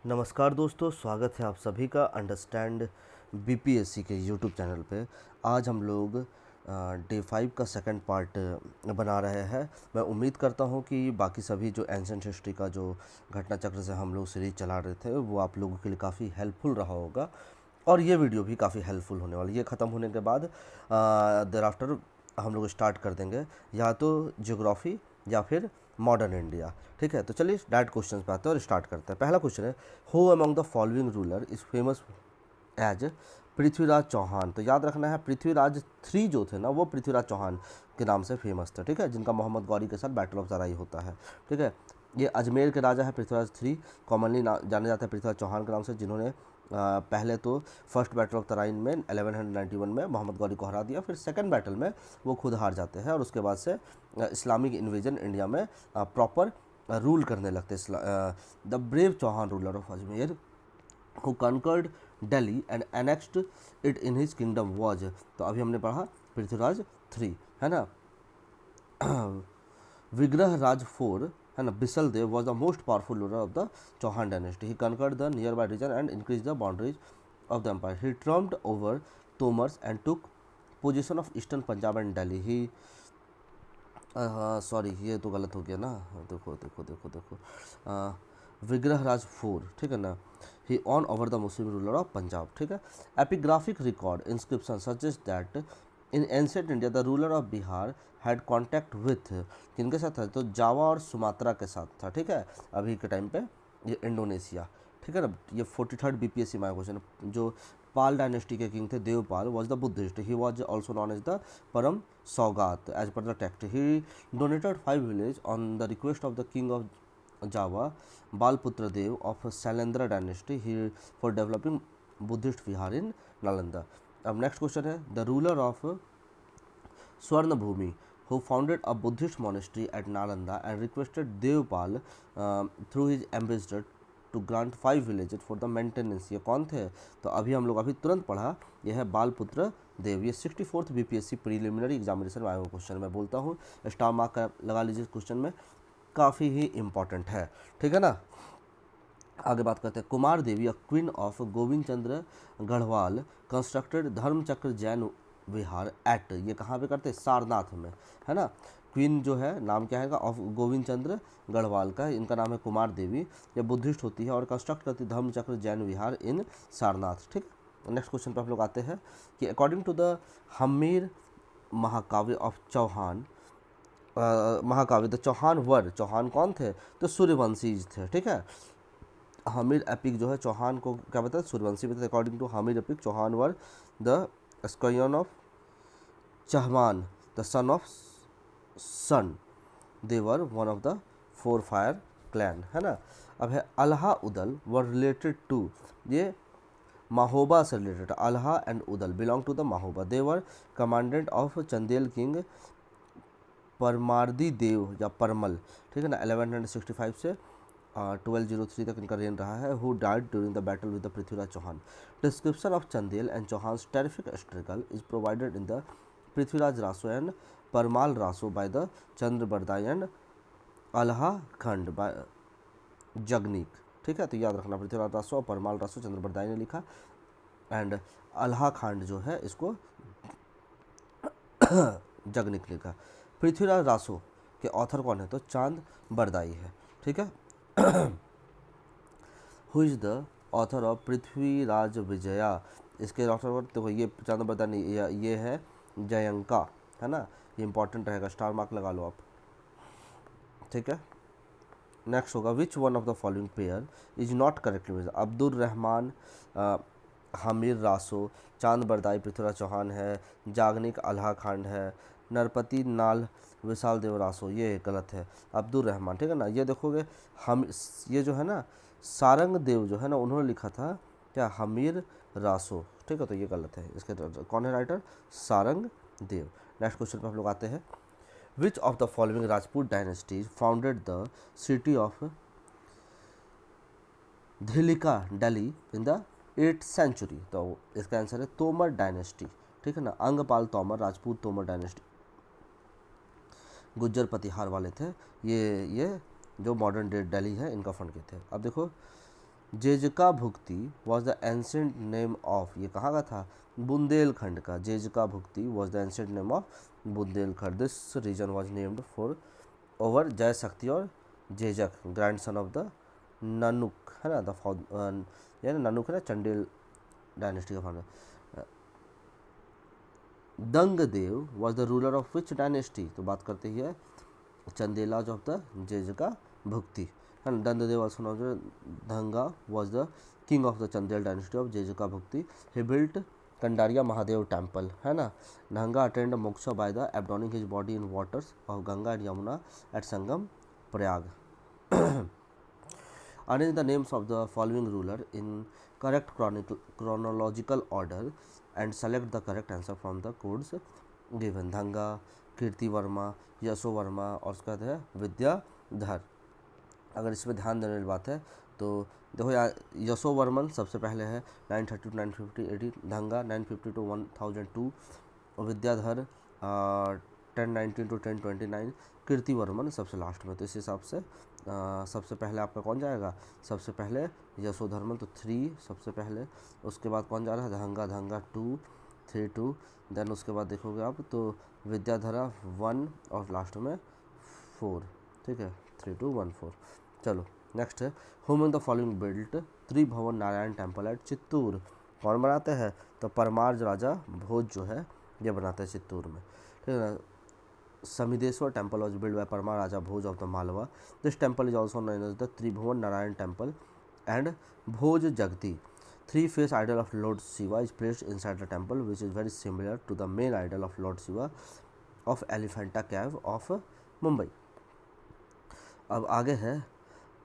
नमस्कार दोस्तों, स्वागत है आप सभी का अंडरस्टैंड बीपीएससी के यूट्यूब चैनल पे। आज हम लोग डे 5 का सेकंड पार्ट बना रहे हैं। मैं उम्मीद करता हूं कि बाकी सभी जो एंशिएंट हिस्ट्री का जो घटना चक्र से हम लोग सीरीज चला रहे थे वो आप लोगों के लिए काफ़ी हेल्पफुल रहा होगा और ये वीडियो भी काफ़ी हेल्पफुल होने वाली है। ये ख़त्म होने के बाद देर आफ्टर हम लोग स्टार्ट कर देंगे या तो ज्योग्राफी या फिर मॉडर्न इंडिया। ठीक है, तो चलिए डायरेक्ट क्वेश्चन पे आते हैं और स्टार्ट करते हैं। पहला क्वेश्चन है, who among the following ruler is famous as Prithviraj Chauhan. तो याद रखना है, पृथ्वीराज 3 जो थे ना वो पृथ्वीराज चौहान के नाम से फेमस थे। ठीक है, जिनका मोहम्मद गौरी के साथ बैटल ऑफ जराई होता है। ठीक है, ये अजमेर के राजा है पृथ्वीराज 3, कॉमनली जाने जाते हैं पृथ्वीराज चौहान के नाम से, जिन्होंने पहले तो फर्स्ट बैटल ऑफ तराइन में 1191 में मोहम्मद गौरी को हरा दिया। फिर सेकंड बैटल में वो खुद हार जाते हैं और उसके बाद से इस्लामिक इन्वेजन इंडिया में प्रॉपर रूल करने लगते। The brave Chauhan ruler of Ajmer who conquered Delhi and annexed it in his kingdom was। तो अभी हमने पढ़ा पृथ्वीराज 3, है ना। विग्रह राज 4, है ना, बिसल देव was the most powerful ruler of the Chauhan dynasty. He conquered the nearby region and increased the boundaries of the empire. He triumphed over Tomars and took possession of eastern Punjab and Delhi. He sorry, ये तो गलत हो गया ना। देखो देखो देखो देखो, विग्रह राज 4, ठीक है ना। He won over the Muslim ruler of Punjab. ठीक है, epigraphic record inscription suggest that in ancient India the ruler of Bihar had contact with, किनके साथ था, तो जावा और सुमात्रा के साथ था। ठीक है, अभी के टाइम पे ये इंडोनेशिया। ठीक है ना, ये 43rd बीपीएससी में क्वेश्चन। जो पाल डायनेस्टी के किंग थे, Devpal was the Buddhist. He was also known as the Parama Saugata as per the text. He donated 5 village on the request of the king of Java Balaputra Dev of Shailendra dynasty he for developing Buddhist vihara in Nalanda. अब next question है, the ruler of Swarna Bhumi who founded a Buddhist monastery at Nalanda and requested Devpal through his ambassador to grant 5 villages for the maintenance। ये कौन थे, तो अभी हम लोग अभी तुरंत पढ़ा, यह है बालपुत्र देव। ये 64th बीपीएससी प्रीलिमिनरी एग्जामिनेशन में आया हुआ क्वेश्चन मैं बोलता हूँ, स्टार मार्क का लगा लीजिए क्वेश्चन में, काफ़ी ही इम्पॉर्टेंट है। ठीक है ना। आगे बात करते हैं, Kumar Devi a queen of Govind Chandra Gahadwal constructed Dharmachakra Jain vihara at. ये कहाँ पे करते हैं, सारनाथ में, है ना। क्वीन जो है नाम क्या है ऑफ गोविंद चंद्र गढ़वाल का, इनका नाम है कुमार देवी। ये बुद्धिस्ट होती है और कंस्ट्रक्ट करती है धर्मचक्र जैन विहार इन सारनाथ। ठीक है, नेक्स्ट क्वेश्चन पर हम लोग आते हैं कि अकॉर्डिंग टू द हमीर महाकाव्य ऑफ चौहान, महाकाव्य द चौहान वर, चौहान कौन थे, तो सूर्यवंशी थे। ठीक है, हमीर एपिक जो है चौहान को क्या बताया, सूर्यवंशी बताते। According to Hammir epic Chauhan were the scion of Chahaman the son of sun, they were one of the 4 fire clan, है ना। अब है Alha Udal were related to, ये महोबा से related. Alha and Udal belong to the Mahoba. They were commandant of Chandel king Parmardi Dev या परमल। ठीक है ना, 1165 से 1203 तक इनका रेन रहा है। Who died during the battle with the Prithviraj Chauhan. Description of Chandel and Chauhans terrific struggle is provided in the Prithviraj Raso and Parmal Raso by the Chandbardai and Alha Khand by Jagnik. ठीक है, तो याद रखना, पृथ्वीराज रासो और परमाल रासो चंद्रबरदाई ने लिखा एंड अल्हा खंड जो है इसको जगनीक लिखा। पृथ्वीराज रासो के ऑथर कौन है, तो चांद बरदाई है। ठीक है, who is the author of Prithviraj Vijaya. इसके ऑथर देखो, ये चांद बरदाई नहीं, ये है जयंका, है ना। ये इंपॉर्टेंट रहेगा, स्टार मार्क लगा लो आप। ठीक है, नेक्स्ट होगा, which one of the following pair is not correctly. Abdul Rahman Hammir Raso, Chand Bardai Prithviraj Chauhan है, जागनिक अल्हा खांड है, नरपति नाल विशाल देव रासो, ये गलत है, अब्दुल रहमान। ठीक है ना, ये देखोगे हम, ये जो है ना सारंग देव जो है ना, उन्होंने लिखा था क्या, हमीर रासो। ठीक है, तो ये गलत है, इसके कौन है writer, Sarang Dev. Next question पर हम लोग आते हैं, which of the following Rajput dynasties founded the city of Dhillika Delhi in the 8th century. तो इसका आंसर है तोमर डायनेस्टी। ठीक है ना, अंगपाल तोमर, राजपूत तोमर डायनेस्टी, गुज्जर पतिहार वाले थे। ये जो मॉडर्न डे दिल्ली है इनका फंड किए थे। अब देखो, Jejaka Bhukti was the ancient name of, ये कहाँ का था, बुंदेलखंड का। Jejaka Bhukti was the ancient name of Bundelkhand. This region was named for over Jay Shakti और Jejak grandson of the Nannuk, है ना, द ये ननुक है ना, चंडेल डायनेस्टी का founder. Dhangadev was the ruler of which dynasty, तो बात करते ही है चंदेलाज ऑफ द जेजका भुक्ति, है ना। Dhangadev also known as Dhanga was the king of the Chandel dynasty of Jejaka Bhukti. He built Kandariya Mahadev temple, है ना। Nanga attained moksha by the abandoning his body in waters of Ganga and Yamuna at Sangam, Prayag. Arrange the names of the following ruler in correct chronological order and select the correct answer from the codes given. धंगा, कीर्ति वर्मा, यशो वर्मा और उसका है विद्याधर। अगर इसमें ध्यान देने वाली बात है तो देखो यार, यशो वर्मन सबसे पहले है 930 to 950 AD, धंगा 950 to 1002, Vidyadhar 1019 to 1029, कीर्ति वर्मन सबसे लास्ट में। तो इस हिसाब से सबसे पहले आपका कौन जाएगा, सबसे पहले यशोधर्मन, तो 3 सबसे पहले। उसके बाद कौन जा रहा है, धंगा, धंगा 2 3 2। देन उसके बाद देखोगे आप तो विद्याधरा 1 और लास्ट में 4, ठीक है, 3 2 1 4। चलो नेक्स्ट है, home in the following built Tribhuvan Narayan temple at Chittoor. कौन बनाते हैं, तो परमार राजा भोज जो है ये बनाते हैं चित्तूर में, ठीक है ना। Samideshwar temple was build by Parmar Raja Bhoj of the Malwa. This temple is also known as the Tribhuvan Narayan temple and Bhoj Jagati. 3-face idol of Lord Shiva is placed inside the temple, which is very similar to the main idol of Lord Shiva of Elephanta Cave of Mumbai. अब आगे है,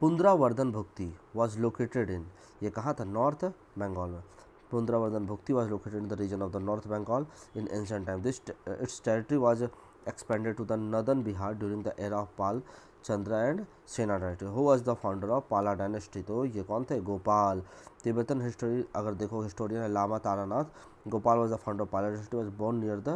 पुंद्रावर्धन bhukti was located इन, ये कहाँ था, north Bengal में। Pundravardhan bhukti was located in the region of the north Bengal in ancient time. This its territory was expanded to the northern Bihar during the era of Pal, Chandra and Sena dynasty. Who was the founder of Pala dynasty? तो ये कौन थे, Gopal. Tibetan history अगर देखो, historian है Lama Taranath. Gopal was the founder of Pala dynasty, was born near the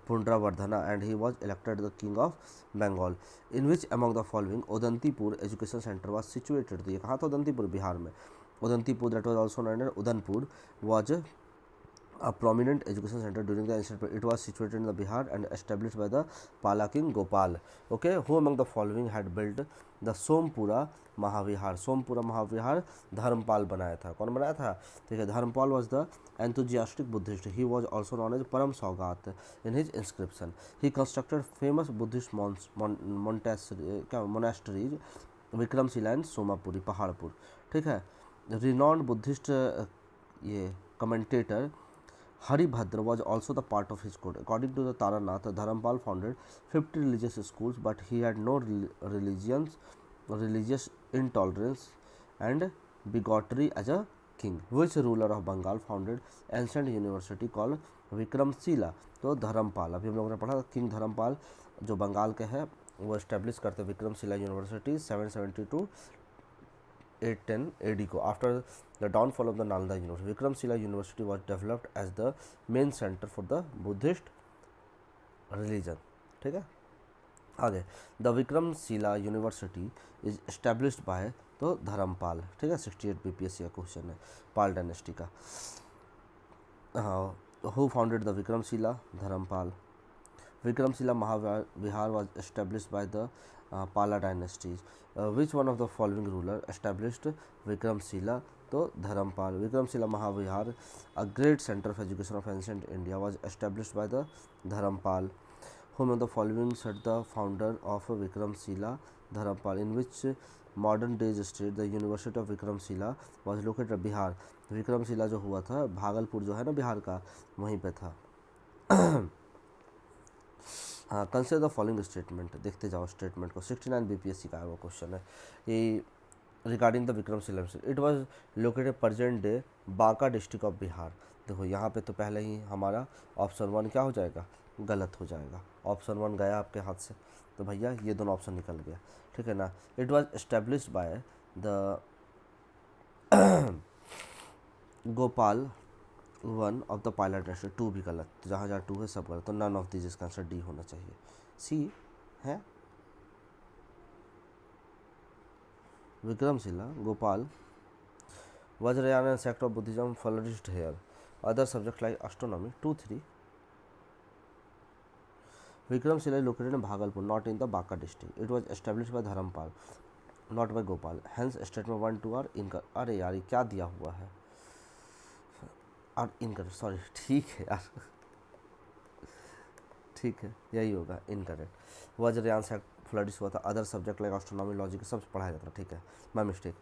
Pundravardhana and he was elected the king of Bengal. In which among the following Udantipur education center was situated? तो ये कहाँ था, उदंतीपुर, बिहार में। उदंतीपुर, that was also known as Udanpur, was a prominent education center during the ancient period. It was situated in the Bihar and established by the Pala king Gopal. Okay, who among the following had built the Sompura Mahavihar? Sompura Mahavihar Dharmpal बनाया था। कौन बनाया था, ठीक है, Dharmpal was the enthusiastic Buddhist. He was also known as Param Saugat in his inscription. He constructed famous Buddhist monasteries Vikramshila and Somapuri, Paharpur, ठीक है। renowned Buddhist ये commentator Haribhadra was also the part of his court. According to the Taranath, Dharampal founded 50 religious schools, but he had no religious intolerance and bigotry as a king. Which ruler of Bengal founded ancient university called Vikramshila? तो धर्मपाल, अभी हम लोगों ने पढ़ा king Dharmpal जो बंगाल के हैं वो एस्टेब्लिश करते विक्रमशिला यूनिवर्सिटी 770 to 810 AD को। After the downfall of the Nalanda university, Vikramshila university was developed as the main centre for the Buddhist religion, ठीक है। आगे, the Vikramshila university is established by तो धर्मपाल, ठीक है। 68 BPSC का क्वेश्चन है, पाल डायनेस्टी का। हाँ, who founded the Vikramshila, Dharmapal. Vikramshila Mahavihar was established by the Pala dynasties. Which one of the following ruler established Vikramshila? तो Dharmpal. Vikramshila Mahavihar, a great center of education of ancient India, was established by the Dharampal. Whom of the following said the founder of Vikramshila? Dharampal. In which modern day state the University of Vikramshila was located at Bihar? Vikramshila जो हुआ था भागलपुर जो है ना बिहार का, वहीं पे था। हाँ, कंसिडर द फॉलोइंग स्टेटमेंट, देखते जाओ स्टेटमेंट को। 69 BPSC का वो क्वेश्चन है ये regarding the Vikramshila. It was located present day Banka district of Bihar. देखो यहाँ पे तो पहले ही हमारा ऑप्शन 1 क्या हो जाएगा, गलत हो जाएगा। ऑप्शन 1 गया आपके हाथ से, तो भैया ये दोनों ऑप्शन निकल गया, ठीक है ना। It was established by the Gopal 1 of the pilot dynasty. 2 भी गलत, तो जहाँ जहाँ 2 है सब गलत, तो नन ऑफ दिस इसका आंसर डी होना चाहिए। सी है, Vikramshila, Gopal, Vajrayana and sect of Buddhism flourished here. Other subjects like astronomy, 2-3. Vikramshila is located in Bhagalpur, not in the Banka district. It was established by Dharampal, not by Gopal. Hence, statement 1-2 are incorrect. अरे यार ये क्या दिया हुआ है? और incorrect, sorry, ठीक है यार, ठीक है, यही होगा इनकरेक्ट। वज्रयान से फ्लडिश हुआ था। Other subject like astronomy, logic सब पढ़ाया जाता, ठीक है, my mistake.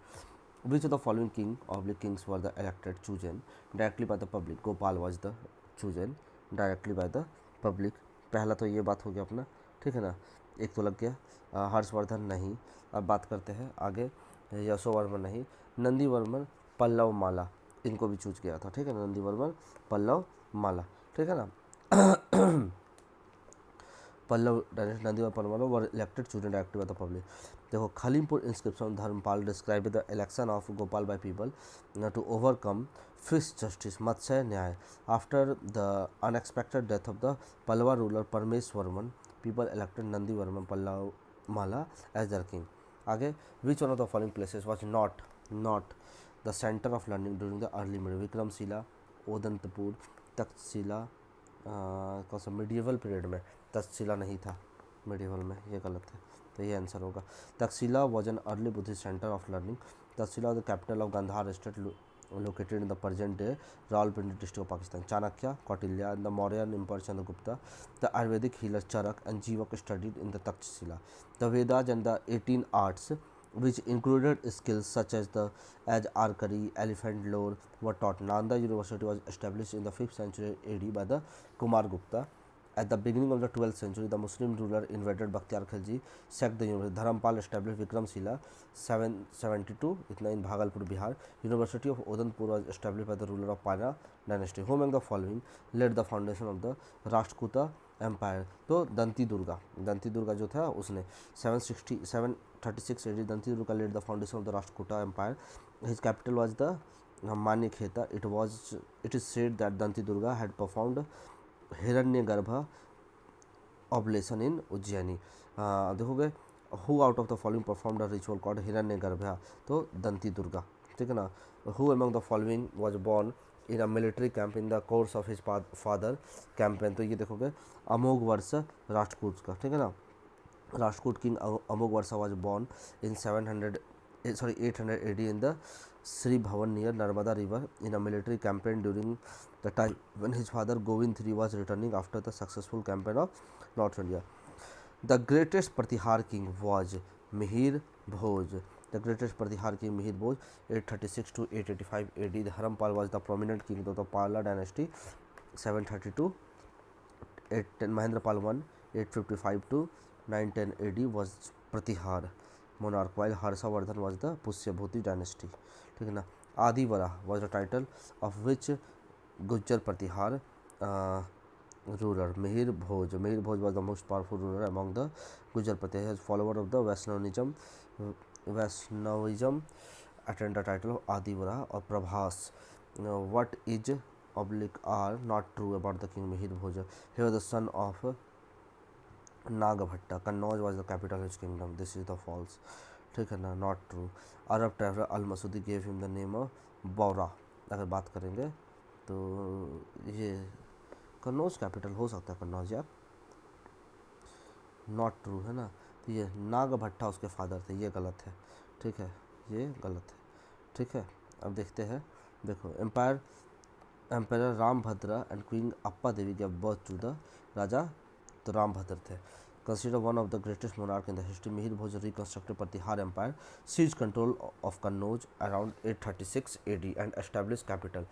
Which of the following king oblique Kings were the elected chosen directly by the public? Gopal was the chosen directly by the public. पहला तो ये बात हो गया अपना, ठीक है ना, एक तो लग गया। हर्षवर्धन नहीं। अब बात करते हैं आगे। यशोवर्मन नहीं। नंदीवर्मन, पल्लव माला, इनको भी चूज किया था, ठीक है ना, नंदीवर्मन, पल्लव माला, ठीक है ना। पल्लव नंदी और Pallava were elected chosen directly by the public. देखो, Khalimpur inscription Dharmapal describe the election of Gopal by people to overcome fish justice matsya nyaya after the unexpected death of the Pallava ruler Parameshvarman people elected Nandivarman Pallavamalla as the king. आगे, which one of the following places was not the centre of learning during the early middle? Vikramshila, Odantapuri, Takshashila, कौन सा medieval period में? तक्षशिला नहीं था medieval में, ये गलत है, तो ये आंसर होगा। Takshashila was an early Buddhist centre of learning. Takshashila the capital of Gandhara state located in the present day Rawalpindi district of Pakistan. Chanakya, Kautilya, the Mauryan empire Chandragupta, the Ayurvedic healer Charak and Jivaka studied in the Takshashila. The Vedas and the 18 arts which included skills such as archery, elephant lore were taught. Nalanda University was established in the 5th century AD by the Kumar Gupta. At the beginning of the 12th century, the Muslim ruler invaded Bakhtiyar Khilji, sacked the university. Dharampal established Vikramshila 772 इतना in Bhagalpur, Bihar. University of Odanpur was established by the ruler of Panya dynasty. Who among the following laid the foundation of the Rashtrakuta empire? तो Dantidurga जो था उसने 736 AD Dantidurga led the foundation of the Rashtrakuta empire. His capital was the Manyakheta. It is said that Dantidurga had performed Hiranyagarbha oblation in Ujjaini. देखोगे, who out of the following performed a ritual called Hiranyagarbha? तो Dantidurga, ठीक है ना. Who among the following was born in a military camp in the course of his father campaign? तो ये देखोगे अमोघ वर्ष राष्ट्रकूट का, ठीक है ना. Rashtrakuta king Amogh Varsha was born in 800 AD in the Sri Bhavan near Narmada river in a military campaign during the time when his father Govind III was returning after the successful campaign of North India. The greatest Pratihar king was Mihir Bhoj. The greatest Pratihar king Mihir Bhoj, 836 to 885 AD. Dharampal was the prominent king of the Pala dynasty, 732. 810 Mahendrapal I, 855 to 910 AD was Pratihar monarch, while Harshavardhan was the Pushyabhuti dynasty. ठीक है ना. आदिवरा was the title of which Gujjar Pratihar ruler? Mihir Bhoj was the most powerful ruler among the Gujjar Pratihar. He was follower of the Vaishnavism attained the title of Adivara or Prabhas. Now, what is oblique are not true about the king Mihir Bhoj? He was the son of Nagabhatta. Kannauj was the capital of his kingdom. This is the false, ठीक है ना, not true. Arab traveller Al Masudi gave him the name Baura. अगर बात करेंगे तो ये Kannauj capital हो सकता है कन्नौज यार, नॉट ट्रू है ना. तो ये नागभट्टा उसके फादर थे, ये गलत है, ठीक है, ये गलत है, ठीक है. अब देखते हैं. देखो, empire Rambhadra and queen Appa Devi gave birth to the raja, तो रामभद्र थे. Considered one of the greatest monarch in the history, Mihir Bhoj reconstructed Pratihar Empire, seized control of Kannauj around 836 AD and established capital.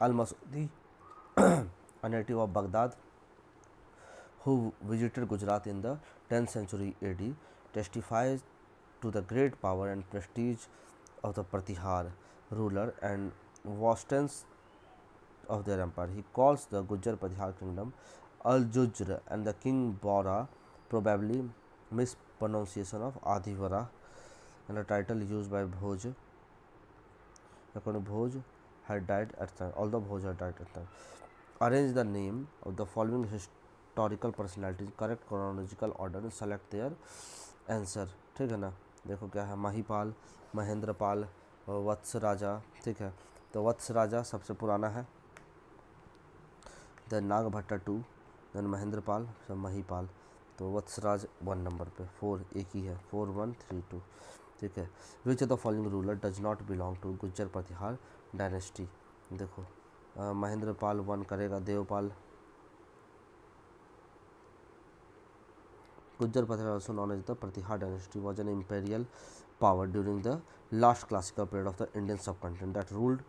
Al-Masudi, a native of Baghdad, who visited Gujarat in the 10th century AD, testifies to the great power and prestige of the Pratihar ruler and vastness of their empire. He calls the Gujjar Pratihar kingdom Al-Jujr and the king Bora, probably mispronunciation of Adivara, and the title used by Bhoj. According to Bhoj, had died at the time. Although Bhoj had died at the time. Arrange the name of the following historical personalities, correct chronological order, and select their answer, ठीक है ना. देखो क्या है, महिपाल, महेंद्रपाल, वत्स राजा, ठीक है। तो वत्स राजा सबसे पुराना है, देन नागभट्टा 2, देन महेंद्रपाल, फिर महिपाल। तो वत्सराज 1 नंबर पे, 4 एक ही है, 4132, ठीक है। Which of the following ruler does not belong to Gujjar Pratihara dynasty. देखो महेंद्रपाल 1 करेगा, Devpal. Gujjar Pathala, also known as the Pratihar dynasty, was an imperial power during the last classical period of the Indian subcontinent that ruled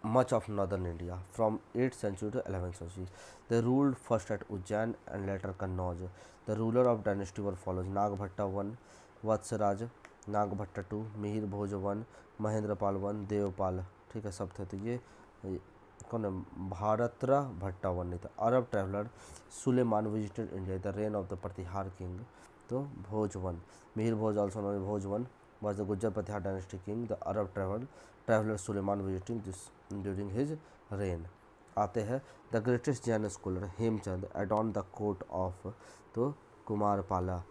much of northern India from 8th century to 11th century. They ruled first at Ujjain and later Kannauj. The ruler of dynasty were follows: Nagbhatta 1, Vatsaraj, Nagbhatta 2, Mihir Bhoj 1, Mahendrapal 1, Devpal। ठीक है, सब थे। तो ये कौन है? भारतरा भट्टा 1 नहीं था। Arab traveller Suleiman visited India the reign of the Pratihara king. तो Bhoj 1, Mihir Bhoj also known Bhoj 1 was the Gujjar Pratihar dynasty king. The Arab traveler Suleiman visiting this during his reign। आते हैं the greatest Jain scholar Hemchand adorned the court of तो Kumarapala.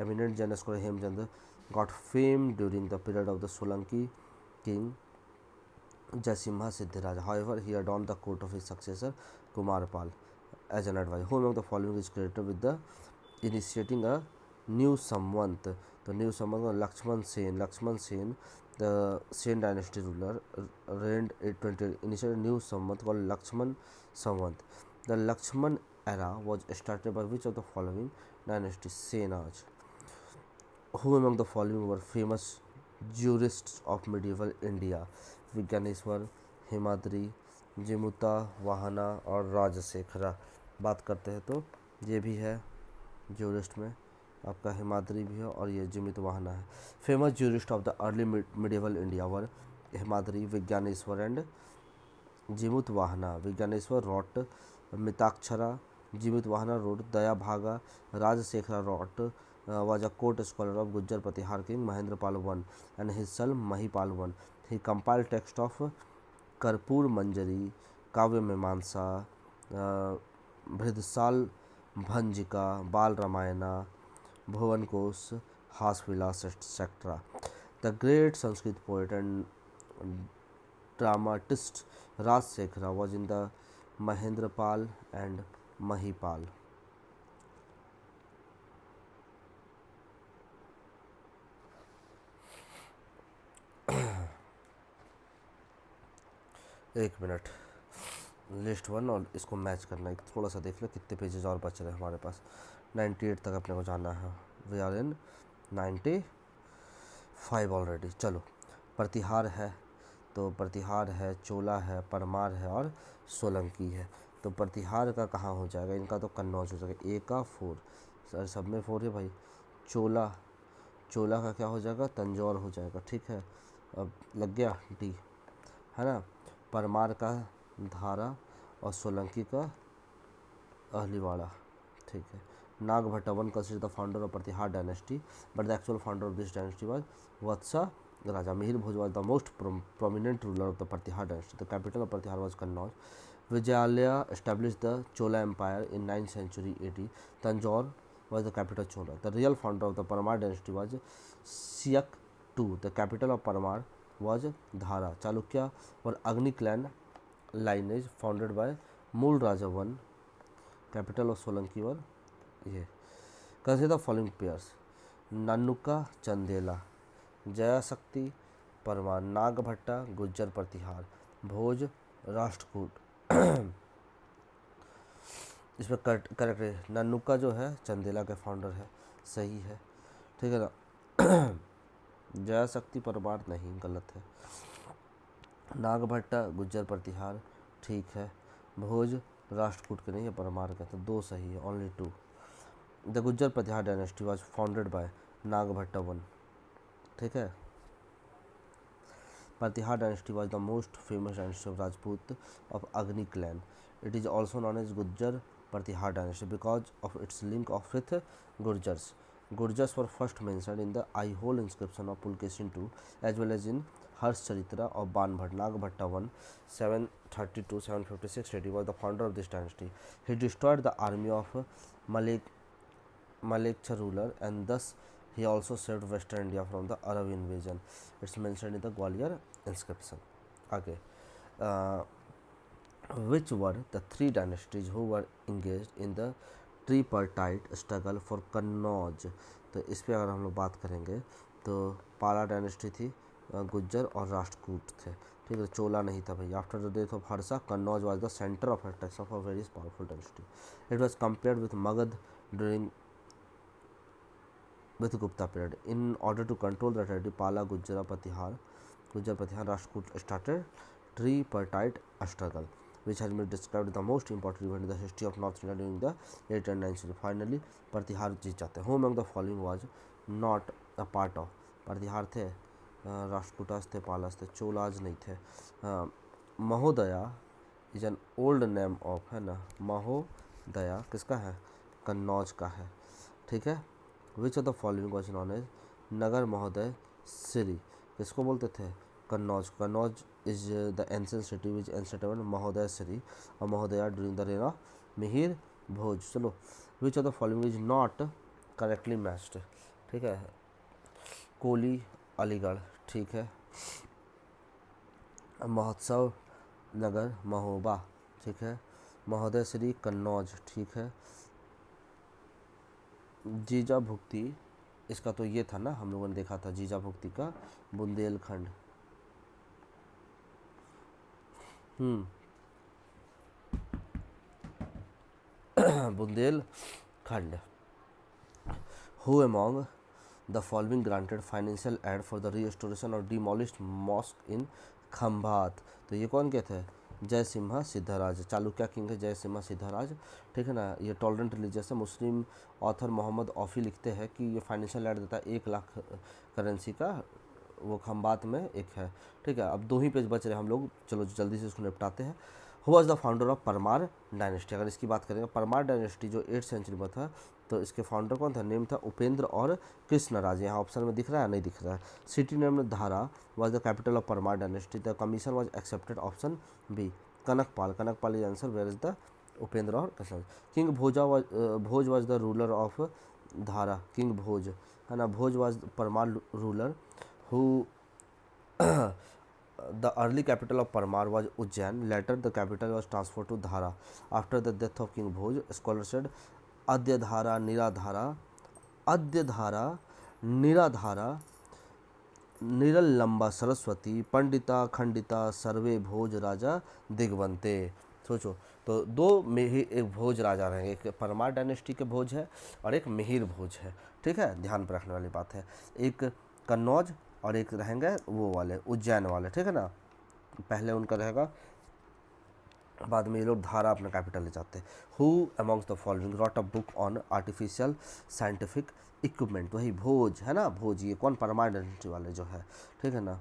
Eminent Jain scholar Hemchand got fame during the period of the Solanki king Jaisimha Siddhiraja। However, he adorned the court of his successor Kumarpal as an advisor. Who among the following is credited with the initiating a new Samvant? The new Samvant Lakshman Sen। Lakshman Sen, the Sen dynasty ruler, reigned 820. Initiated a new Samvant called Lakshman Samvant। The Lakshman era was started by which of the following dynasty? Senas। Who among the following were famous jurists of medieval India? Vijnaneshwar, Hemadri, Jimutavahana और राजशेखरा। बात करते हैं तो ये भी है jurist में, आपका हिमाद्री भी है और ये जिमित वाहना है। Famous jurist of the early medieval India were Himadri, Vijnaneshwar and Jimutavahana. Vijnaneshwar wrote Mitakshara, Jimutavahana wrote Dayabhaga, Rajashekhara wrote was a court scholar of Gujjar Pratihar king Mahendrapal I and his son Mahipal I. He compiled text of कर्पूर मंजरी, काव्य मीमांसा, बृहदसाल भंजिका, बाल Ramayana, Bhuvanakosha, Hasa Vilasa etcetera. The great Sanskrit poet and dramatist Rajsekhara was in the Mahendrapal and Mahipal। एक मिनट, list 1 और इसको match करना है, थोड़ा सा देख लो कितने पेजेस और बच रहे हैं हमारे पास। 98 तक अपने को जाना है, वी आर इन 95 ऑलरेडी। चलो, प्रतिहार है तो प्रतिहार है, चोला है, परमार है और सोलंकी है। तो प्रतिहार का कहाँ हो जाएगा? इनका तो कन्नौज हो जाएगा। ए का 4, सर सब में 4 है भाई। चोला, चोला का क्या हो जाएगा? तंजौर हो जाएगा, ठीक है। अब लग गया डी, है ना। परमार का धारा और सोलंकी का अहलीवाड़ा, ठीक है। Nagabhatta 1 considered the founder of Pratihar dynasty, but the actual founder of this dynasty was Vatsa Raja। Mihir Bhoj was the most prominent ruler of the Pratihar dynasty. The capital of Pratihar was Kannauj। Vijayalaya established the Chola Empire in 9th century AD। Tanjore was the capital of Chola। The real founder of the Parmar dynasty was Siak II। The capital of Parmar was Dhara। Chalukya or Agni clan lineage founded by Mool Raja I। Capital of Solanki was ये। Consider the following pairs: Nanuka Chandela, Jaya Shakti Paramara, Nagabhatta Gujjar प्रतिहार, भोज राष्ट्रकूट। इसमें correct है, नानुका जो है चंदेला के founder है, सही है, ठीक है ना। जया शक्ति परमार नहीं, गलत है। नागभट्टा गुज्जर प्रतिहार ठीक है। भोज राष्ट्रकूट के नहीं है, परमार का, तो 2 सही है, only 2। The Gujjar Pratihara dynasty was founded by Nagabhatta 1, ठीक है। Pratihara dynasty was the most famous dynasty of Rajput of Agni clan. It is also known as Gujjar Pratihara dynasty because of its link of with Gurjars. Gurjars were first mentioned in the Aihole inscription of Pulakeshin II as well as in Harsha Charitra of Banabhatta. Nagabhatta 1 732-756 AD was the founder of this dynasty. He destroyed the army of Malik Malekcha ruler and thus He also saved Western India from the Arab invasion. It's mentioned in the Gwalior inscription. आगे which were the three dynasties who were engaged in the tripartite struggle for Kannauj? तो इस पर अगर हम लोग बात करेंगे तो पाला डायनेस्टी थी, गुज्जर और राष्ट्रकूट थे, ठीक है, चोला नहीं था भाई. After the death of Harsha, Kannauj was the centre of attacks of a very powerful dynasty. It was compared with Magadh during with Gupta period. In order to control the territory, Pala, Gujjar, Patihar, Rashtrakoot started tripartite struggle, which has been described as the most important event in the history of North India during the 8th and 9th century. Finally, Patihar जीत जाते हैं. Who among the following was not a part of? Patihar थे, राष्ट्रकूटास थे, पालास थे, चोलाज नहीं थे. महोदया is an old name of, है ना, महोदया किसका है? कन्नौज का है, ठीक है. Which of the following was known as Nagar Mahodaya Shri? किसको बोलते थे? Kannauj. Kannauj is the ancient city which एंसेटमेंट महोदय सिरी और Mahodaya during the reign of Mihir Bhoj. चलो, which of the following is not correctly matched? ठीक है, कोली अलीगढ़, ठीक है, महोत्सव नगर महोबा, ठीक है, महोदय श्री कन्नौज, ठीक है, जीजा भुक्ति इसका तो ये था ना, हम लोगों ने देखा था जीजा भुक्ति का, Bundelkhand. Bundelkhand. Who among the following granted financial aid for the restoration of demolished mosque in Khambhat? तो ये कौन के थे? जय सिम्हा सिद्धराज, चालुक्य किंग है जय सिम्हा सिद्धराज, ठीक है ना. ये टॉलरेंट रिलीजियस है. मुस्लिम ऑथर मोहम्मद औफी लिखते हैं कि ये फाइनेंशियल एड देता है 1 लाख करेंसी का, वो खंभात में एक है, ठीक है. अब 2 ही पेज बच रहे हम लोग, चलो जल्दी से इसको निपटाते हैं. Who was the founder of Parmar dynasty? अगर इसकी बात करेंगे, परमार डायनेस्टी जो 8th सेंचुरी में था, तो इसके फाउंडर कौन था? नेम था उपेंद्र और कृष्णराज. यहाँ ऑप्शन में दिख रहा है, नहीं दिख रहा है. City name Dhara was the capital of Parmar dynasty. The commission was accepted. Option B Kanakpal. Kanakpal is answer. Where is the Upendra और Krishnaraj. King Bhoj was the ruler of Dhara. King Bhoj, है ना, Bhoj was Parmar ruler who the early capital of Parmar was Ujjain. Later, the capital was transferred to Dhara. After the death of King Bhoj, scholars said, Adyadhara, Niradhara, Adyadhara, Niradhara, Niralamba Saraswati, Pandita Khandita, सर्वे भोज राजा दिग्वंते. सोचो, तो 2 मिहिर, एक भोज राजा रहेंगे, एक Parmar dynasty के भोज है और एक मिहिर भोज है, ठीक है, ध्यान पर रखने वाली बात है. एक कन्नौज और एक रहेंगे वो वाले उज्जैन वाले, ठीक है ना. पहले उनका रहेगा, बाद में ये लोग धारा अपना कैपिटल ले जाते हैं. Who amongst the following wrote a book on artificial scientific equipment? वही भोज, है ना, भोज. ये कौन? परमार डायनेस्टी वाले जो है, ठीक है ना.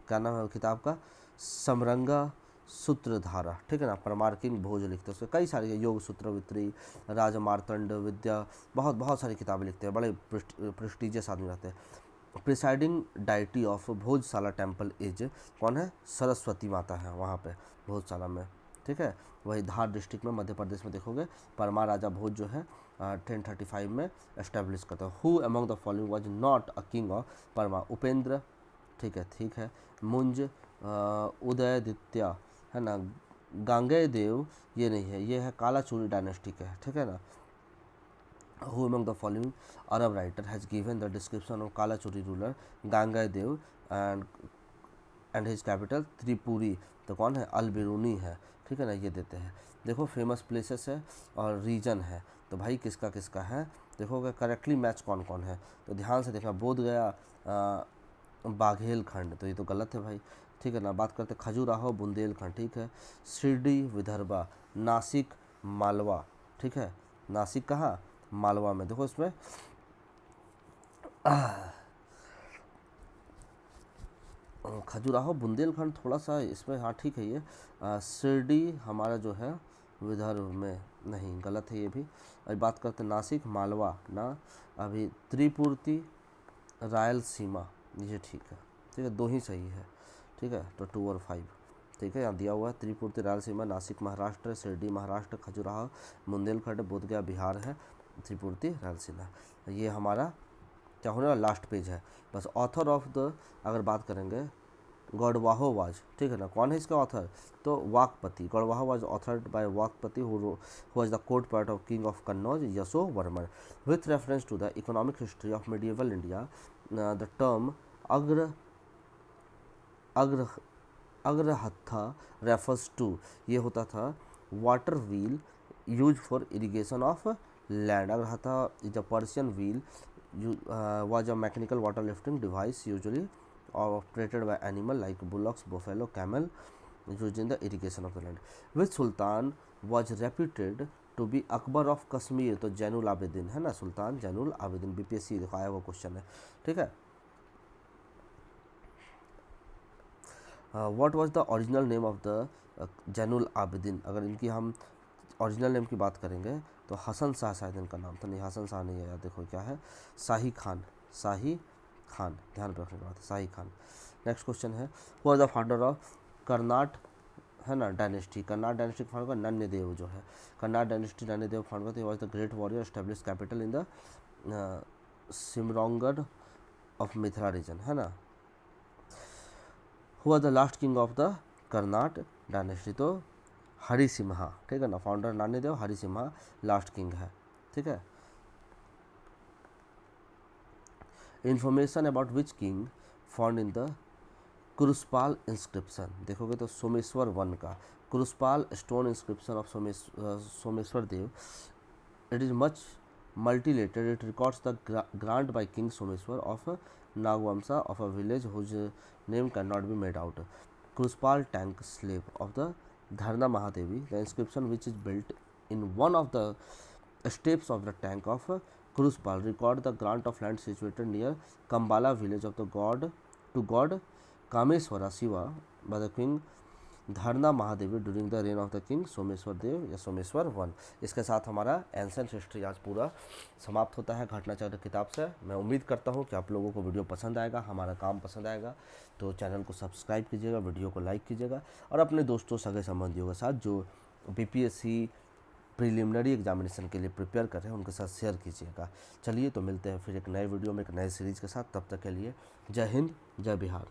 क्या नाम है किताब का? समरंगा सूत्रधारा, ठीक है ना. परमार किंग भोज लिखते हैं, उसके कई सारी, योग सूत्रवित्री, राजमार्तंड विद्या, बहुत बहुत सारी किताबें लिखते हैं. बड़े प्रेस्टिजियस आदमी रहते हैं. Presiding deity of Bhojshala temple is कौन है? सरस्वती माता है वहाँ पे भोजशाला में, ठीक है. वही धार डिस्ट्रिक्ट में मध्य प्रदेश में देखोगे. परमार राजा भोज जो है 1035 में एस्टेब्लिश करता है. Who among the following was not a king of Parmar? Upendra, ठीक है, मुंज, उदयदित्य, है ना, गांगेय देव ये नहीं है, ये है कालाचूरी डायनेस्टी का है, ठीक है ना. Who among the following Arab writer has given the description of Kalachuri ruler Gangai Dev and his capital Tripuri? तो कौन है? अल बिरूनी है, ठीक है ना. ये देते हैं. देखो फेमस प्लेसेस है और रीजन है, तो भाई किसका किसका है देखोगे. करेक्टली मैच कौन कौन है, तो ध्यान से देखना. बोध गया, बाघेलखंड, तो ये तो गलत है भाई, ठीक है ना. बात करते खजुराहो, बुंदेलखंड, ठीक है. शिरडी विदर्भा, नासिक मालवा, ठीक है. नासिक कहाँ? मालवा में. देखो इसमें खजुराहो बुंदेलखंड थोड़ा सा इसमें, हाँ ठीक है. ये शिरडी हमारा जो है विदर्भ में, नहीं गलत है ये भी. अभी बात करते हैं नासिक मालवा ना. अभी त्रिपुर्ति रायलसीमा, ये ठीक है, 2 ही सही है, ठीक है. तो 2 और 5, ठीक है, यहाँ दिया हुआ है. त्रिपुर्ति रायलसीमा, नासिक महाराष्ट्र, शिरडी महाराष्ट्र, खजुराहो बुंदेलखंड, बोधगया बिहार है, त्रिपुर्ति रायलसीमा. ये हमारा क्या होने वाला, लास्ट पेज है बस। ऑथर ऑफ द अगर बात करेंगे, गढ़वाहो वाज, ठीक है ना, कौन है इसका ऑथर, तो Vakpati. Gaudavaho was authored by Vakpati who was the court part of king of Kannauj Yashovarman. With reference to the economic history of medieval India, the term Agra Agra Agrahatta refers to, ये होता था water wheel use for irrigation of land. Agrahatta is a Persian wheel was a mechanical water lifting device usually operated by animal like bullocks, buffalo, camel, used in the irrigation of the land. Which sultan was reputed to be Akbar of Kashmir, तो जैनुल आबिदीन है ना, सुल्तान Zainul Abidin. BPSC दिखाया हुआ question है, ठीक है। What was the original name of the Zainul Abidin, अगर इनकी हम ओरिजिनल नेम की बात करेंगे तो हसन शाह शायद इनका नाम था, नहीं हसन शाह नहीं है यार, देखो क्या है, शाही खान, शाही खान, ध्यान रखने की बात है, शाही खान। नेक्स्ट क्वेश्चन है, who was the founder of Karnat, है ना, डायनेस्टी। कर्नाट डायनेस्टी का फाउंडर नन्यदेव जो है, कर्नाट डायनेस्टी नन्यदेव फाउंडर थे। Was the great warrior establish capital in the Simraongarh of Mithila region, है ना। Who was the last king of the Karnat dynasty, तो हरिसिम्हा, ठीक है ना, founder Nanyadev, Harisimha last king है, ठीक है। Information about which king found in the Kuruspal inscription, देखोगे तो सोमेश्वर वन का Kuruspal stone inscription of Someshwar Dev. It is much multilayered. It records the grant by King Someshwar of Nagvamsa of a village whose name cannot be made out. Kuruspal tank slave of the Dharna Mahadevi. The inscription, which is built in one of the steps of the tank of Kuruspal, record the grant of land situated near Kambala village of the god Kameswara Shiva by the king Dharana Mahadevi during the reign of the king Someshwar Dev या Someshwar one. इसके साथ हमारा ancient history आज पूरा समाप्त होता है घटनाचक्र किताब से। मैं उम्मीद करता हूँ कि आप लोगों को वीडियो पसंद आएगा, हमारा काम पसंद आएगा, तो चैनल को सब्सक्राइब कीजिएगा, वीडियो को लाइक कीजिएगा और अपने दोस्तों सगे संबंधियों के साथ जो बीपीएससी प्रीलिमिनरी एग्जामिनेशन के लिए प्रिपेयर कर रहे हैं उनके साथ शेयर कीजिएगा। चलिए तो मिलते हैं फिर एक नए वीडियो में एक नए सीरीज़ के साथ, तब तक के लिए जय हिंद, जय बिहार।